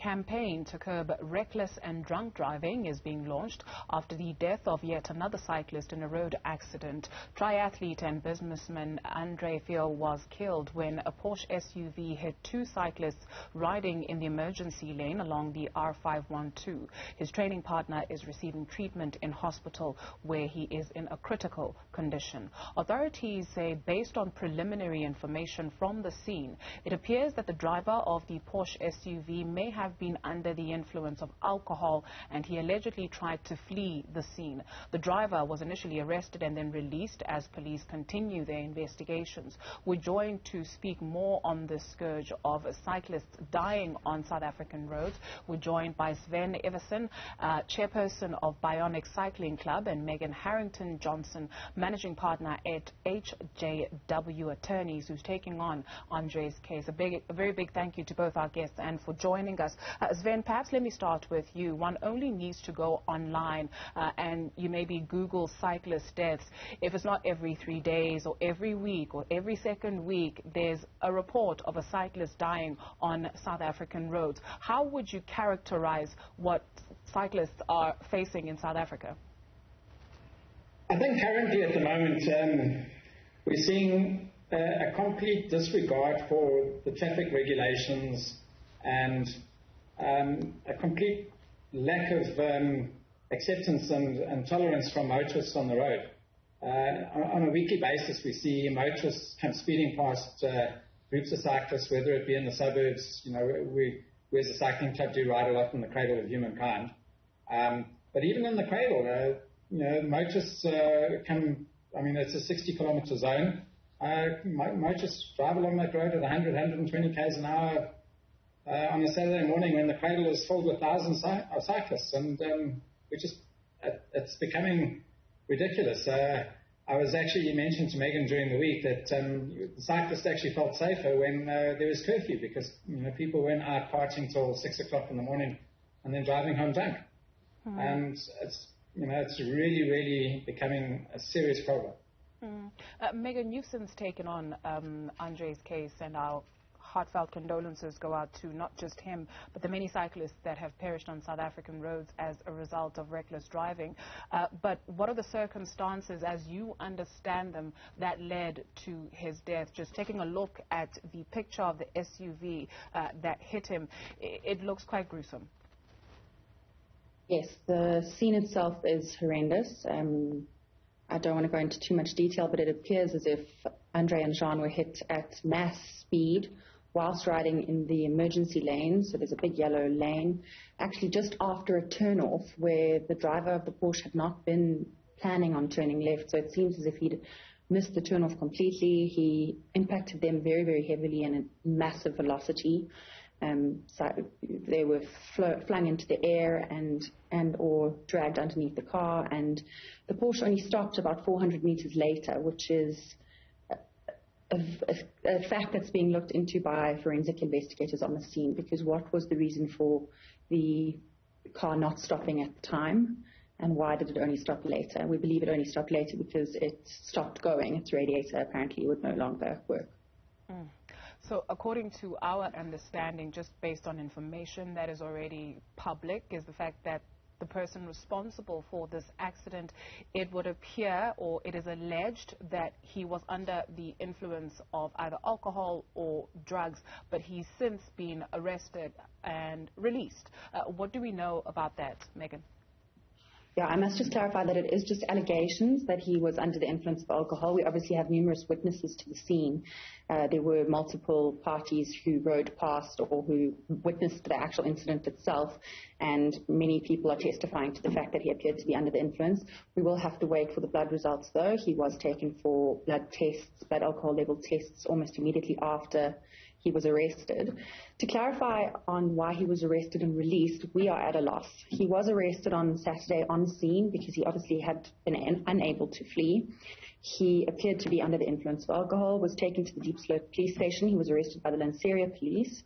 campaign to curb reckless and drunk driving is being launched after the death of yet another cyclist in a road accident. Triathlete and businessman Andre Piehl was killed when a Porsche SUV hit two cyclists riding in the emergency lane along the R512. His training partner is receiving treatment in hospital where he is in a critical condition. Authorities say, based on preliminary information from the scene, it appears that the driver of the Porsche SUV may have been under the influence of alcohol, and he allegedly tried to flee the scene. The driver was initially arrested and then released as police continue their investigations. We're joined to speak more on this scourge of cyclists dying on South African roads. We're joined by Sven Iversen, chairperson of Bionic Cycling Club, and Megan Harrington-Johnson, managing partner at HJW Attorneys, who's taking on Andre's case. A very big thank you to both our guests and for joining us. Sven, perhaps let me start with you. One only needs to go online and you maybe Google cyclist deaths. If it's not every 3 days or every week or every second week, there's a report of a cyclist dying on South African roads. How would you characterize what cyclists are facing in South Africa? I think currently at the moment we're seeing a complete disregard for the traffic regulations and a complete lack of acceptance and tolerance from motorists on the road. On a weekly basis, we see motorists come speeding past groups of cyclists, whether it be in the suburbs. You know, we as a cycling club do ride a lot in the cradle of humankind. But even in the cradle, motorists come, I mean, it's a 60-kilometer zone. Motorists drive along that road at 100, 120 k's an hour on a Saturday morning when the cradle is filled with thousands of cyclists, and it's becoming ridiculous. I was actually mentioned to Megan during the week that the cyclists actually felt safer when there was curfew, because people weren't out partying till 6 o'clock in the morning and then driving home drunk. And it's really, really becoming a serious problem. Megan, you've since taken on Andre's case, and our heartfelt condolences go out to not just him, but the many cyclists that have perished on South African roads as a result of reckless driving. But what are the circumstances, as you understand them, that led to his death? Just taking a look at the picture of the SUV that hit him, it looks quite gruesome. Yes, the scene itself is horrendous. I don't want to go into too much detail, but it appears as if Andre and Jean were hit at mass speed whilst riding in the emergency lane. So there's a big yellow lane, actually just after a turn-off where the driver of the Porsche had not been planning on turning left. So it seems as if he'd missed the turn-off completely. He impacted them very, very heavily and at massive velocity. So they were flung into the air and or dragged underneath the car, and the Porsche only stopped about 400 meters later, which is a fact that's being looked into by forensic investigators on the scene, because what was the reason for the car not stopping at the time, and why did it only stop later? We believe it only stopped later because it stopped going. Its radiator apparently would no longer work. So according to our understanding, just based on information that is already public, is the fact that the person responsible for this accident, it would appear, or it is alleged, that he was under the influence of either alcohol or drugs, but he's since been arrested and released. What do we know about that, Megan? Yeah, I must just clarify that it is just allegations that he was under the influence of alcohol. We obviously have numerous witnesses to the scene. There were multiple parties who rode past or who witnessed the actual incident itself, and many people are testifying to the fact that he appeared to be under the influence. We will have to wait for the blood results, though. He was taken for blood tests, blood alcohol level tests, almost immediately after he was arrested. To clarify on why he was arrested and released, we are at a loss. He was arrested on Saturday on scene because he obviously had been unable to flee. He appeared to be under the influence of alcohol, was taken to the Deep Slope police station. He was arrested by the Lanseria police,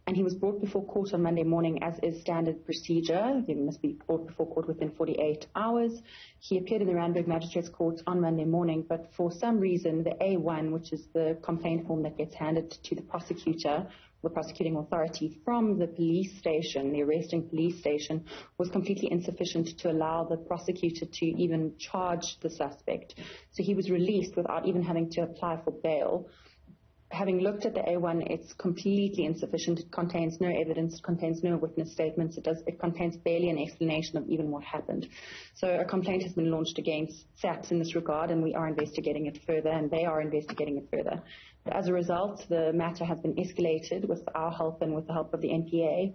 and he was brought before court on Monday morning, as is standard procedure. He must be brought before court within 48 hours. He appeared in the Randburg Magistrates Court on Monday morning, but for some reason, the A1, which is the complaint form that gets handed to the prosecutor, the prosecuting authority from the police station, the arresting police station, was completely insufficient to allow the prosecutor to even charge the suspect. So he was released without even having to apply for bail. Having looked at the A1, it's completely insufficient. It contains no evidence. It contains no witness statements. It contains barely an explanation of even what happened. So a complaint has been launched against SAPS in this regard, and we are investigating it further, and they are investigating it further. But as a result, the matter has been escalated with our help and with the help of the NPA,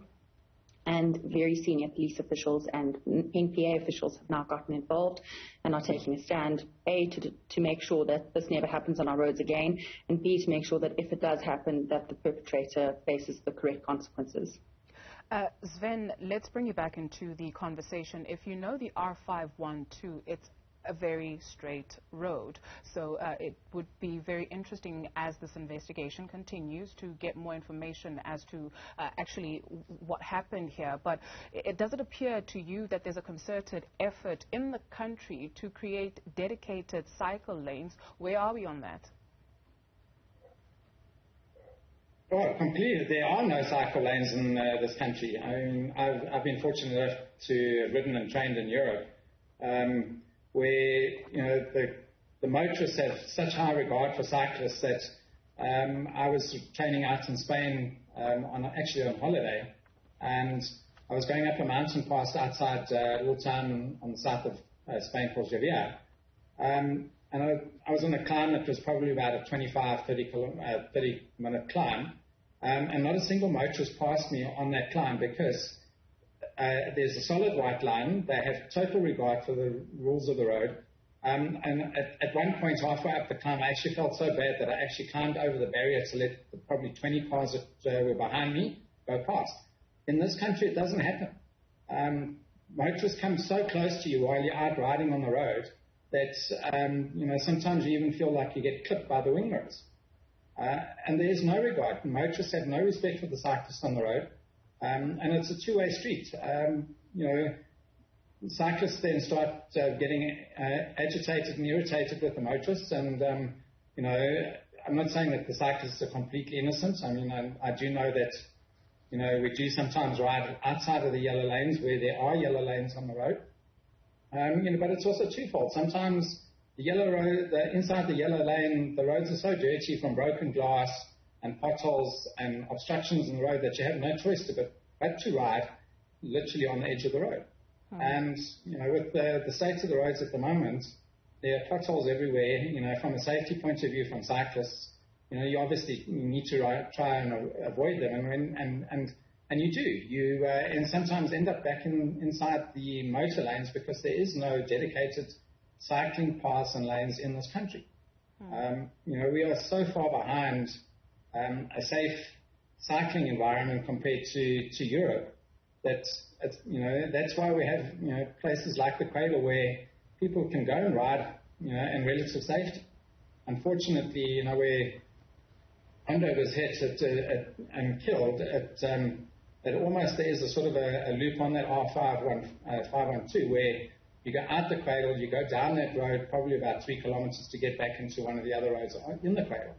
and very senior police officials and NPA officials have now gotten involved and are taking a stand, A, to make sure that this never happens on our roads again, and B, to make sure that if it does happen, that the perpetrator faces the correct consequences. Sven, let's bring you back into the conversation. If you know the R512, it's a very straight road. So it would be very interesting as this investigation continues to get more information as to actually what happened here. But does it appear to you that there's a concerted effort in the country to create dedicated cycle lanes? Where are we on that? Well, completely. There are no cycle lanes in this country. I mean, I've been fortunate enough to have ridden and trained in Europe, where the motorists have such high regard for cyclists that I was training out in Spain actually on holiday, and I was going up a mountain pass outside a little town on the south of Spain called HJW, and I was on a climb that was probably about a 30-minute climb, and not a single motorist passed me on that climb because there's a solid white line. They have total regard for the rules of the road. And at one point, halfway up the climb, I actually felt so bad that I actually climbed over the barrier to let the probably 20 cars that were behind me go past. In this country, it doesn't happen. Motorists come so close to you while you're out riding on the road that, sometimes you even feel like you get clipped by the wing mirrors. And there's no regard. Motorists have no respect for the cyclists on the road. And it's a two-way street. Cyclists then start getting agitated and irritated with the motorists. And, I'm not saying that the cyclists are completely innocent. I mean, I do know that, we do sometimes ride outside of the yellow lanes where there are yellow lanes on the road. But it's also twofold. Sometimes the yellow road, inside the yellow lane, the roads are so dirty from broken glass and potholes and obstructions in the road that you have no choice but to ride literally on the edge of the road. And, with the state of the roads at the moment, there are potholes everywhere. From a safety point of view, from cyclists, you obviously need to try and avoid them. And you do. You and sometimes end up back inside the motor lanes because there is no dedicated cycling paths and lanes in this country. We are so far behind a safe cycling environment compared to Europe that that's why we have places like the Cradle where people can go and ride in relative safety. Unfortunately, where Andre was hit and killed, it almost there's a sort of a loop on that R512 where you go out the Cradle, you go down that road probably about 3 kilometers to get back into one of the other roads in the Cradle.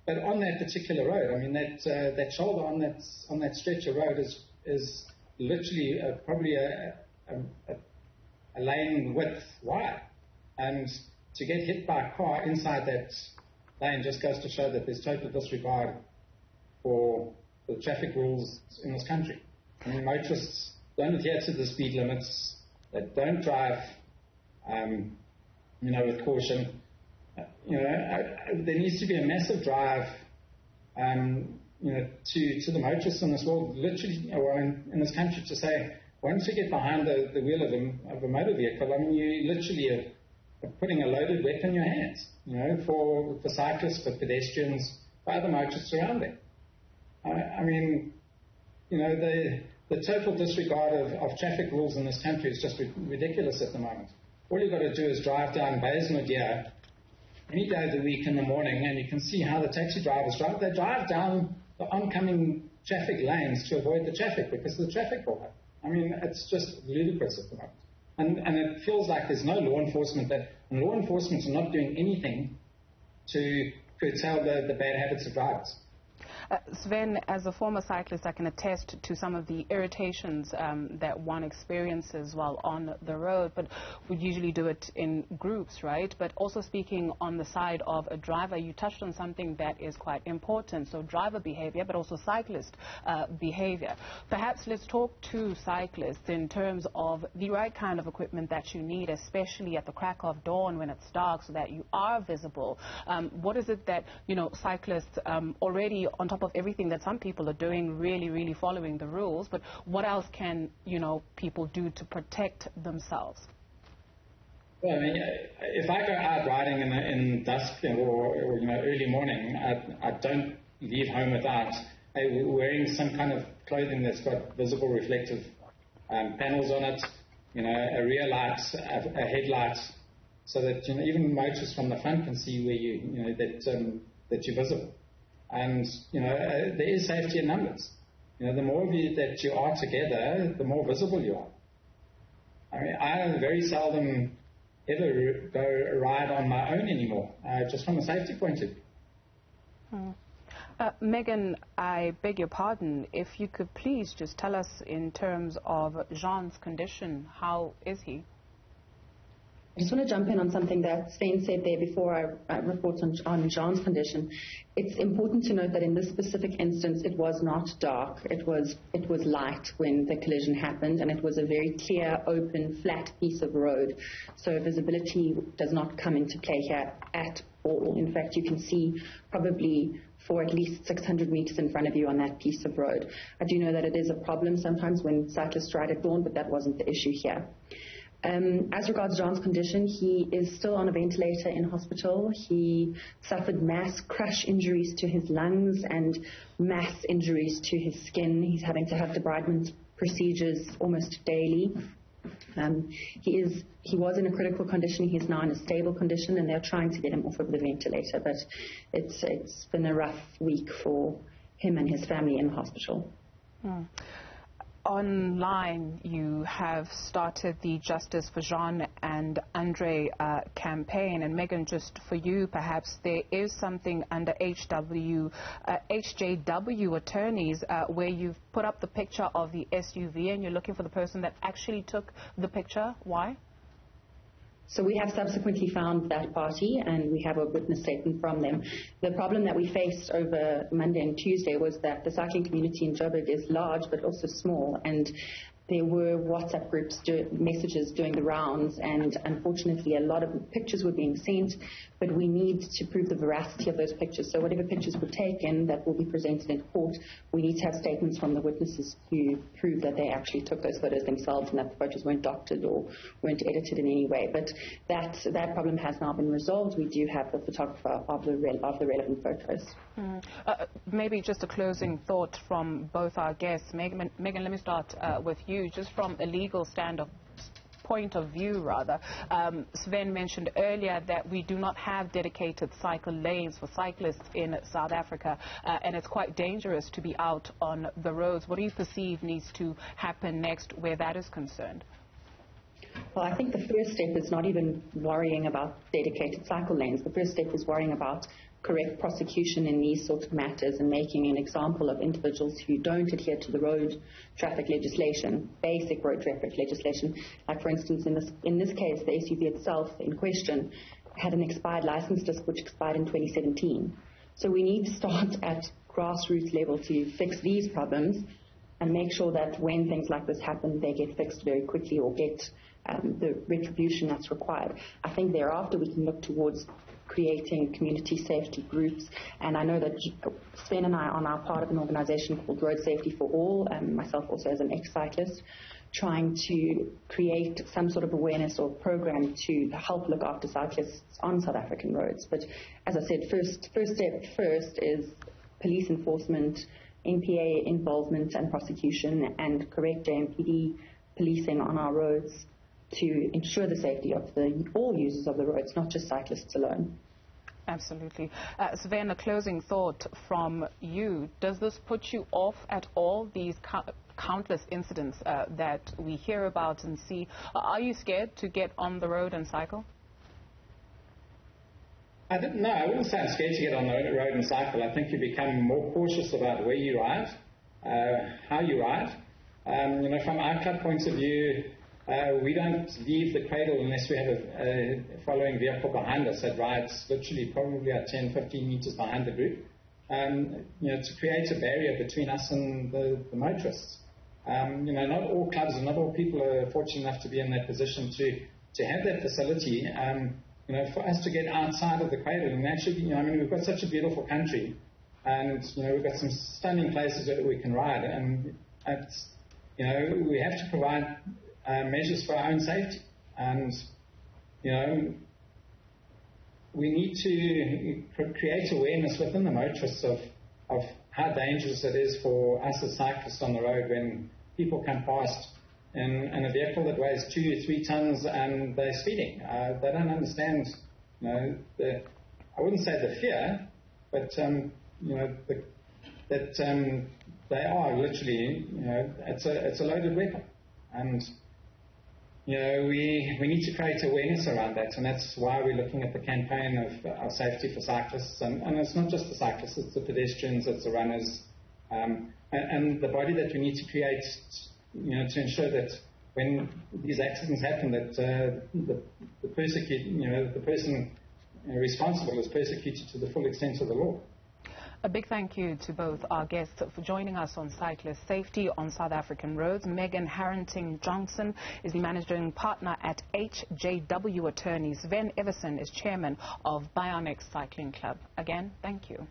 But on that particular road, I mean, that shoulder on that stretch of road is literally probably a lane width wide. And to get hit by a car inside that lane just goes to show that there's total disregard for the traffic rules in this country. I mean, motorists don't adhere to the speed limits. They don't drive, with caution. There needs to be a massive drive, to the motorists in this world, literally, or in this country, to say, once you get behind the wheel of a motor vehicle, I mean, you literally are putting a loaded weapon in your hands, for cyclists, for pedestrians, for other motorists around them. I mean, the total disregard of traffic rules in this country is just ridiculous at the moment. All you've got to do is drive down Baysmouth any day of the week in the morning, and you can see how the taxi drivers drive. They drive down the oncoming traffic lanes to avoid the traffic because of the traffic buildup. up. I mean, it's just ludicrous at the moment. And it feels like there's no law enforcement, and law enforcement are not doing anything to curtail the bad habits of drivers. Sven, as a former cyclist, I can attest to some of the irritations that one experiences while on the road, but we usually do it in groups, right? But also speaking on the side of a driver, you touched on something that is quite important, so driver behavior, but also cyclist behavior. Perhaps let's talk to cyclists in terms of the right kind of equipment that you need, especially at the crack of dawn when it's dark, so that you are visible. What is it that, you know, cyclists already, on top of everything that some people are doing, really following the rules, but what else can, you know, people do to protect themselves? Well, I mean, if I go out riding in dusk or you know, early morning, I don't leave home without wearing some kind of clothing that's got visible reflective panels on it, you know, a rear light, a headlight, so that, you know, even motorists from the front can see where you know that you're visible. And, you know, there is safety in numbers. You know, the more of you that you are together, the more visible you are. I mean, I very seldom ever go ride on my own anymore, just from a safety point of view. Megan, I beg your pardon, if you could please just tell us in terms of Jean's condition, how is he? I just want to jump in on something that Sven said there before I report on Jean's condition. It's important to note that in this specific instance, it was not dark. It was light when the collision happened, and it was a very clear, open, flat piece of road. So visibility does not come into play here at all. In fact, you can see probably for at least 600 meters in front of you on that piece of road. I do know that it is a problem sometimes when cyclists ride at dawn, but that wasn't the issue here. As regards Jean's condition, he is still on a ventilator in hospital. He suffered mass crush injuries to his lungs and mass injuries to his skin. He's having to have debridement procedures almost daily. He was in a critical condition. He is now in a stable condition, and they're trying to get him off of the ventilator. But it's been a rough week for him and his family in the hospital. Online, you have started the Justice for Jean and Andre campaign. And Megan, just for you, perhaps there is something under HJW Attorneys where you've put up the picture of the SUV and you're looking for the person that actually took the picture. Why? So we have subsequently found that party, and we have a witness statement from them. The problem that we faced over Monday and Tuesday was that the cycling community in Joburg is large but also small, and there were WhatsApp groups, messages doing the rounds, and unfortunately a lot of pictures were being sent, but we need to prove the veracity of those pictures. So whatever pictures were taken that will be presented in court, we need to have statements from the witnesses who prove that they actually took those photos themselves and that the photos weren't doctored or weren't edited in any way. But that problem has now been resolved. We do have the photographer of the relevant photos. Maybe just a closing thought from both our guests. Megan, let me start with you. Just from a legal point of view, Sven mentioned earlier that we do not have dedicated cycle lanes for cyclists in South Africa, and it's quite dangerous to be out on the roads. What do you perceive needs to happen next where that is concerned? Well, I think the first step is not even worrying about dedicated cycle lanes. The first step is worrying about correct prosecution in these sorts of matters and making an example of individuals who don't adhere to the road traffic legislation, basic road traffic legislation. Like, for instance, in this case, the SUV itself in question had an expired license disc which expired in 2017. So we need to start at grassroots level to fix these problems and make sure that when things like this happen, they get fixed very quickly or get the retribution that's required. I think thereafter we can look towards creating community safety groups, and I know that Sven and I are now part of an organization called Road Safety for All, and myself also as an ex-cyclist, trying to create some sort of awareness or program to help look after cyclists on South African roads. But as I said, first step is police enforcement, NPA involvement and prosecution, and correct JMPD policing on our roads to ensure the safety of all users of the roads, not just cyclists alone. Absolutely. Sven, a closing thought from you. Does this put you off at all, these countless incidents that we hear about and see? Are you scared to get on the road and cycle? I wouldn't say I'm scared to get on the road and cycle. I think you become more cautious about where you ride, how you ride. From our club point of view, we don't leave the cradle unless we have a following vehicle behind us that rides literally probably at 10, 15 meters behind the group, to create a barrier between us and the motorists. Not all clubs and not all people are fortunate enough to be in that position to have that facility. For us to get outside of the cradle, and actually, we've got such a beautiful country, and we've got some stunning places that we can ride, and we have to provide measures for our own safety, and we need to create awareness within the motorists of how dangerous it is for us as cyclists on the road when people come past in a vehicle that weighs 2 or 3 tons and they're speeding. They don't understand, I wouldn't say the fear, but that they are literally, it's a loaded weapon, and we need to create awareness around that, and that's why we're looking at the campaign of safety for cyclists, and it's not just the cyclists, it's the pedestrians, it's the runners, and the body that we need to create, to ensure that when these accidents happen, that the person responsible is persecuted to the full extent of the law. A big thank you to both our guests for joining us on Cyclist Safety on South African Roads. Megan Harrington-Johnson is the managing partner at HJW Attorneys. Sven Iversen is chairman of Bionic Cycling Club. Again, thank you.